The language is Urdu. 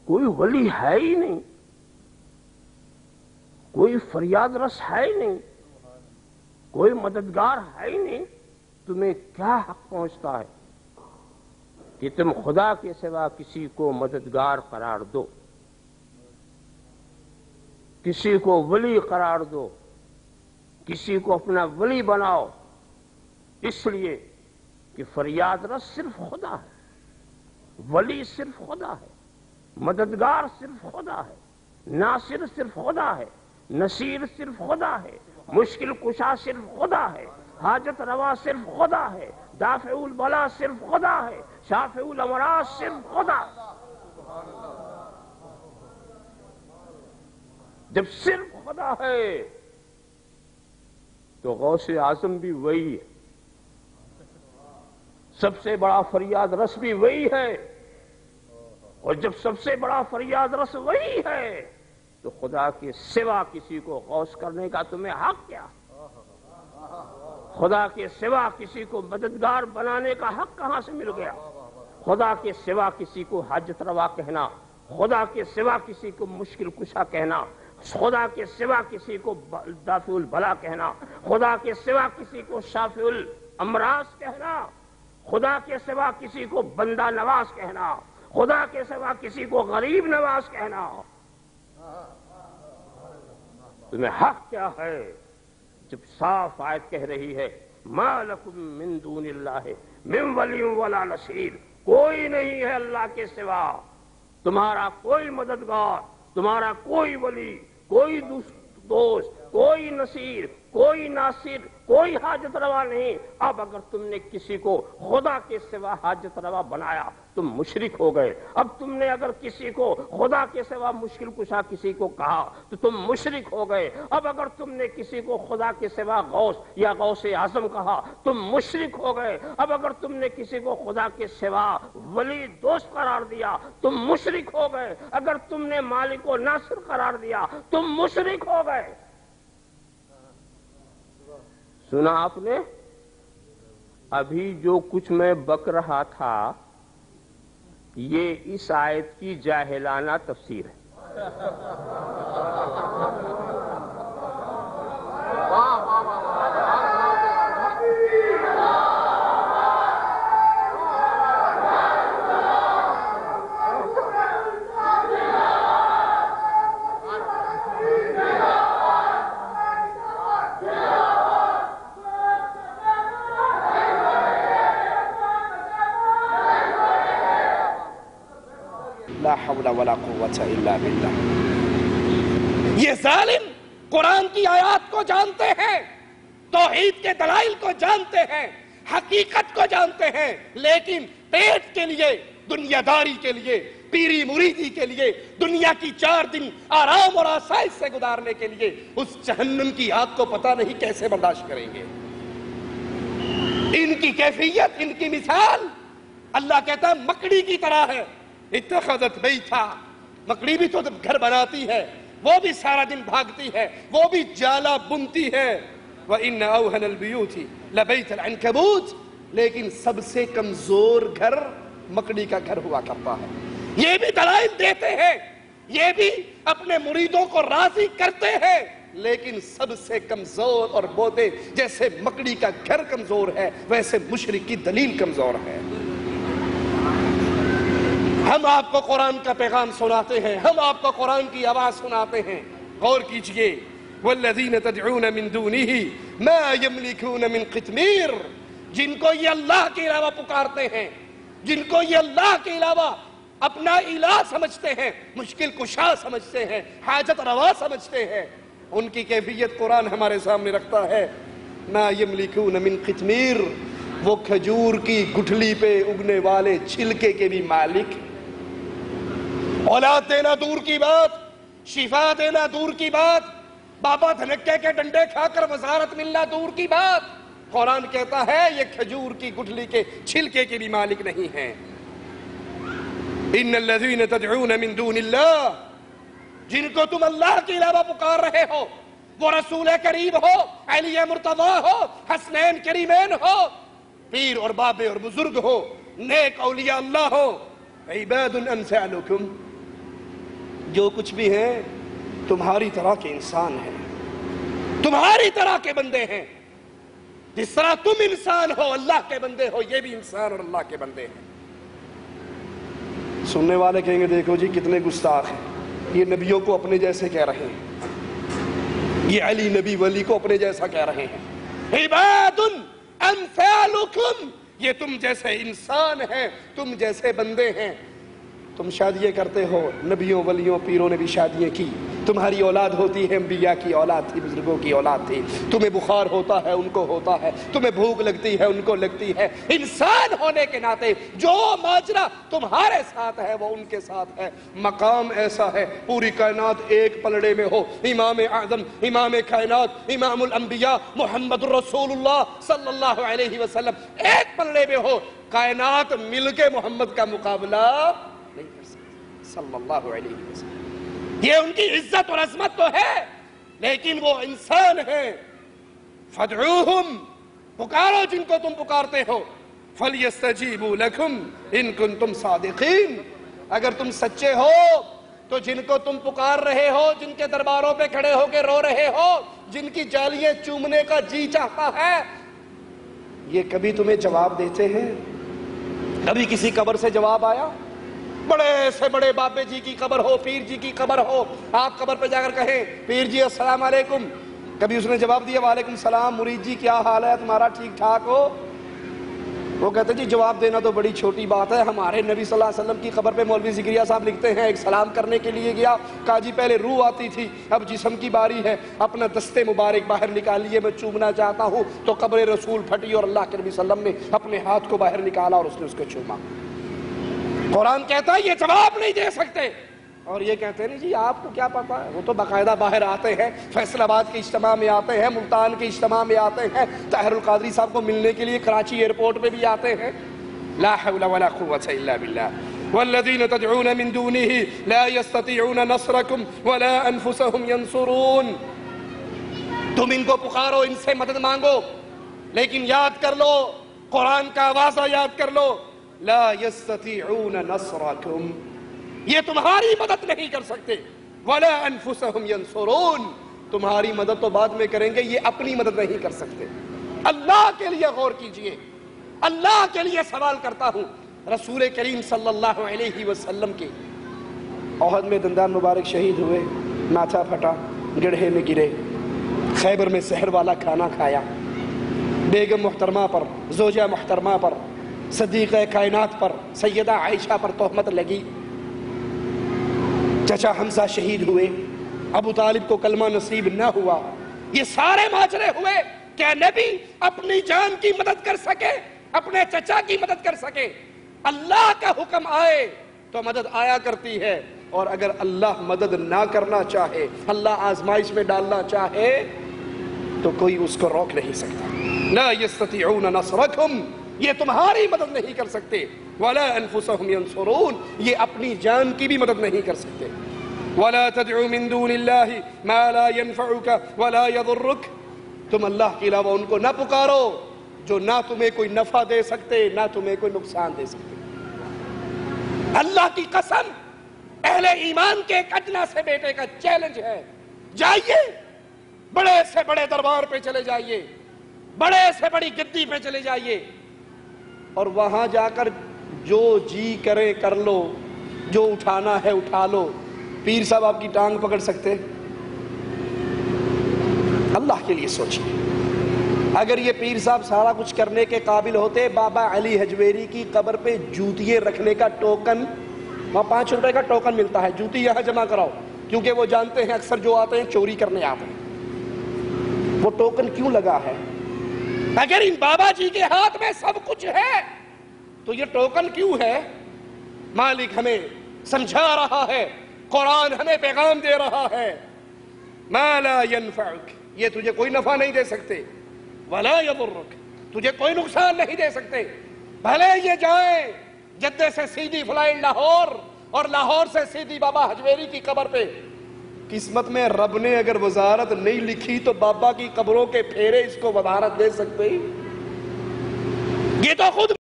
کوئی ولی ہے ہی نہیں، کوئی فریاد رس ہے ہی نہیں، کوئی مددگار ہے ہی نہیں، تمہیں کیا حق پہنچتا ہے کہ تم خدا کے سوا کسی کو مددگار قرار دو، کسی کو ولی قرار دو، کسی کو اپنا ولی بناؤ؟ اس لیے کہ فریاد رس صرف خدا ہے، ولی صرف خدا ہے، مددگار صرف خدا ہے، ناصر صرف خدا ہے، نصیر صرف خدا ہے، مشکل کشا صرف خدا ہے، حاجت روا صرف خدا ہے، دافع البلا صرف خدا ہے، شافع الامراض صرف خدا ہے۔ جب صرف خدا ہے تو غوث اعظم بھی وہی ہے، سب سے بڑا فریاد رس بھی وہی ہے، اور جب سب سے بڑا فریاد رس وہی ہے تو خدا کے سوا کسی کو غوث کرنے کا تمہیں حق کیا؟ خدا کے سوا کسی کو مددگار بنانے کا حق کہاں سے مل گیا؟ خدا کے سوا کسی کو حاجت روا کہنا، خدا کے سوا کسی کو مشکل کشا کہنا، خدا کے سوا کسی کو دافع البلا کہنا، خدا کے سوا کسی کو شافع الامراض کہنا، خدا کے سوا کسی کو بندہ نواز کہنا، خدا کے سوا کسی کو غریب نواز کہنا، تمہیں حق کیا ہے؟ جب صاف آیت کہہ رہی ہے ما لکم من دون اللہ من ولی ولا نصیر، کوئی نہیں ہے اللہ کے سوا تمہارا کوئی مددگار، تمہارا کوئی ولی، کوئی دوست، کوئی نصیر، کوئی ناصر، کوئی حاجت روا نہیں۔ اب اگر تم نے کسی کو خدا کے سوا حاجت روا بنایا تم مشرک ہو گئے، اب تم نے اگر کسی کو خدا کے سوا مشکل کشا کسی کو کہا تو تم مشرک ہو گئے، اب اگر تم نے کسی کو خدا کے سوا غوث یا غوث اعظم کہا تم مشرک ہو گئے، اب اگر تم نے کسی کو خدا کے سوا ولی دوست قرار دیا تم مشرک ہو گئے، اگر تم نے مالک و ناصر قرار دیا تم مشرک ہو گئے۔ سنا آپ نے؟ ابھی جو کچھ میں بک رہا تھا یہ اس آیت کی جاہلانہ تفسیر ہے۔ لا حول ولا قوة الا باللہ۔ یہ ظالم قرآن کی آیات کو جانتے ہیں، توحید کے دلائل کو جانتے ہیں، حقیقت کو جانتے ہیں، لیکن پیٹ کے لیے، دنیا داری کے لیے، پیری مریدی کے لیے، دنیا کی 4 دن آرام اور آسائش سے گزارنے کے لیے اس جہنم کی آگ کو پتہ نہیں کیسے برداشت کریں گے۔ ان کی کیفیت، ان کی مثال اللہ کہتا ہے مکڑی کی طرح ہے۔ اتخذت بیتا، مکڑی بھی تو گھر بناتی ہے، وہ بھی سارا دن بھاگتی ہے، وہ بھی جالا بنتی ہے۔ وَإِنَّ أَوْهَنَ الْبِيُوتِ لَبَيْتَ الْعَنْكَبُوتِ، لیکن سب سے کمزور گھر مکڑی کا گھر ہوا کرتا ہے۔ یہ بھی دلائل دیتے ہیں، یہ بھی اپنے مریدوں کو راضی کرتے ہیں، لیکن سب سے کمزور اور بوتے جیسے مکڑی کا گھر کمزور ہے ویسے مشرک کی دلیل کمزور ہے۔ ہم آپ کو قرآن کا پیغام سناتے ہیں، ہم آپ کو قرآن کی آواز سناتے ہیں، غور کیجئے۔ وَالَّذِينَ تَدْعُونَ مِن دُونِهِ مَا يَمْلِكُونَ مِن قِطْمِيرٍ، جن کو یہ اللہ کے علاوہ پکارتے ہیں، جن کو یہ اللہ کے علاوہ اپنا الہ سمجھتے ہیں، مشکل کشا سمجھتے ہیں، حاجت روا سمجھتے ہیں، ان کی کیفیت قرآن ہمارے سامنے رکھتا ہے۔ مَا يَمْلِكُونَ مِن قِطْمِيرٍ، وہ کھجور کی گٹھلی پہ اگنے والے چھلکے کے بھی مالک۔ اولاد دینا دور کی بات، شفا دینا دور کی بات، بابا دھنکے کے ڈنڈے کھا کر وزارت ملنا دور کی بات، قرآن کہتا ہے یہ کھجور کی گٹھلی کے چھلکے کے بھی مالک نہیں ہیں۔ ان الذین تدعون من دون اللہ، جن کو تم اللہ کے علاوہ پکار رہے ہو، وہ رسول کریم ہو، علی مرتضی ہو، حسنین کریمین ہو، پیر اور بابے اور بزرگ ہو، نیک اولیاء اللہ ہو، عباد امثالکم، جو کچھ بھی ہیں تمہاری طرح کے انسان ہیں، تمہاری طرح کے بندے ہیں۔ جس طرح تم انسان ہو اللہ کے بندے ہو، یہ بھی انسان اور اللہ کے بندے ہیں۔ سننے والے کہیں گے دیکھو جی کتنے گستاخ ہیں، یہ نبیوں کو اپنے جیسے کہہ رہے ہیں، یہ علی نبی ولی کو اپنے جیسا کہہ رہے ہیں۔ عباد امثالکم، یہ تم جیسے انسان ہیں، تم جیسے بندے ہیں۔ تم شادیاں کرتے ہو، نبیوں ولیوں پیروں نے بھی شادیاں کی، تمہاری اولاد ہوتی ہے، انبیاء کی اولاد تھی، بزرگوں کی اولاد تھی۔ تمہیں بخار ہوتا ہے ان کو ہوتا ہے، تمہیں بھوک لگتی ہے ان کو لگتی ہے۔ انسان ہونے کے ناطے جو ماجرا تمہارے ساتھ ہے وہ ان کے ساتھ ہے۔ مقام ایسا ہے پوری کائنات ایک پلڑے میں ہو، امام اعظم، امام کائنات، امام الانبیاء محمد رسول اللہ صلی اللہ علیہ وسلم ایک پلڑے میں ہو، کائنات مل کے محمد کا مقابلہ نہیں کر سکتے صلی اللہ علیہ وسلم۔ یہ ان کی عزت اور عظمت تو ہے، لیکن وہ انسان ہیں۔ فادعوہم، پکارو جن کو تم پکارتے ہو، فلیستجیبوا لکم ان کنتم صادقین، اگر تم سچے ہو تو جن کو تم پکار رہے ہو، جن کے درباروں پہ کھڑے ہو کے رو رہے ہو، جن کی جالیاں چومنے کا جی چاہتا ہے، یہ کبھی تمہیں جواب دیتے ہیں؟ کبھی کسی قبر سے جواب آیا؟ بڑے سے بڑے بابے جی کی قبر ہو، پیر جی کی قبر ہو، آپ قبر پہ جا کر کہیں پیر جی السلام علیکم، کبھی اس نے جواب دیا وعلیکم السلام، مرید جی کیا حال ہے تمہارا، ٹھیک ٹھاک ہو؟ وہ کہتے جی جواب دینا تو بڑی چھوٹی بات ہے، ہمارے نبی صلی اللہ علیہ وسلم کی قبر پہ مولوی زکریا صاحب لکھتے ہیں ایک سلام کرنے کے لیے گیا، کہا جی پہلے روح آتی تھی اب جسم کی باری ہے، اپنا دستے مبارک باہر نکالیے میں چومنا چاہتا ہوں، تو قبر رسول پھٹی اور اللہ کے نبی صلی اللہ علیہ وسلم نے اپنے ہاتھ کو باہر نکالا اور اس نے اس کو چوما۔ قرآن کہتا ہے یہ جواب نہیں دے سکتے، اور یہ کہتے ہیں نہیں جی آپ کو کیا پتا ہے، وہ تو باقاعدہ باہر آتے ہیں، فیصل آباد کے اجتماع میں آتے ہیں، ملتان کے اجتماع میں آتے ہیں، طاہر القادری صاحب کو ملنے کے لیے کراچی ایئرپورٹ پہ بھی آتے ہیں۔ لا حول ولا قوة الا بالله والذین تدعون من دونه لا يستطيعون نصركم ولا انفسهم ينصرون۔ تم ان کو پکارو، ان سے مدد مانگو، لیکن یاد کر لو قرآن کا واضح یاد کر لو، لا يستطيعون نصركم، یہ تمہاری مدد نہیں کر سکتے، ولا انفسهم ينصرون، تمہاری مدد تو بعد میں کریں گے، یہ اپنی مدد نہیں کر سکتے۔ اللہ کے لیے غور کیجئے، اللہ کے لیے سوال کرتا ہوں، رسول کریم صلی اللہ علیہ وسلم کے احد میں دندان مبارک شہید ہوئے، ماتھا پھٹا، گڑھے میں گرے، خیبر میں سحر والا کھانا کھایا، بیگم محترمہ پر، زوجہ محترمہ پر، صدیقہ کائنات پر، سیدہ عائشہ پر تہمت لگی، چچا حمزہ شہید ہوئے، ابو طالب کو کلمہ نصیب نہ ہوا، یہ سارے ماجرے ہوئے، کیا نبی اپنی جان کی مدد کر سکے، اپنے چچا کی مدد کر سکے؟ اللہ کا حکم آئے تو مدد آیا کرتی ہے، اور اگر اللہ مدد نہ کرنا چاہے، اللہ آزمائش میں ڈالنا چاہے تو کوئی اس کو روک نہیں سکتا۔ لا يستطيعون نصركم، یہ تمہاری مدد نہیں کر سکتے، ولا انفسهم ينصرون، یہ اپنی جان کی بھی مدد نہیں کر سکتے۔ ولا تدعو من دون الله ما لا ينفعك ولا يضرك، تم اللہ کے علاوہ ان کو نہ پکارو جو نہ تمہیں کوئی نفع دے سکتے نہ تمہیں کوئی نقصان دے سکتے۔ اللہ کی قسم، اہل ایمان کے ایک ادنا سے بیٹے کا چیلنج ہے، جائیے بڑے سے بڑے دربار پہ چلے جائیے، بڑے سے بڑی گدی پہ چلے جائیے، اور وہاں جا کر جو جی کرے کر لو، جو اٹھانا ہے اٹھا لو۔ پیر صاحب آپ کی ٹانگ پکڑ سکتے؟ اللہ کے لیے سوچیے، اگر یہ پیر صاحب سارا کچھ کرنے کے قابل ہوتے، بابا علی حجویری کی قبر پہ جوتیے رکھنے کا ٹوکن، وہاں 5 روپے کا ٹوکن ملتا ہے، جوتی یہاں جمع کراؤ، کیونکہ وہ جانتے ہیں اکثر جو آتے ہیں چوری کرنے آتے ہیں۔ وہ ٹوکن کیوں لگا ہے؟ اگر ان بابا جی کے ہاتھ میں سب کچھ ہے تو یہ ٹوکن کیوں ہے؟ مالک ہمیں سمجھا رہا ہے، قرآن ہمیں پیغام دے رہا ہے، ما لا ينفعک، یہ تجھے کوئی نفع نہیں دے سکتے، ولا یضرک، تجھے کوئی نقصان نہیں دے سکتے، بھلے یہ جائیں جدے سے سیدھی فلائٹ لاہور اور لاہور سے سیدھی بابا حجویری کی قبر پہ، قسمت میں رب نے اگر وزارت نہیں لکھی تو بابا کی قبروں کے پھیرے اس کو وزارت دے سکتے؟ یہ تو خود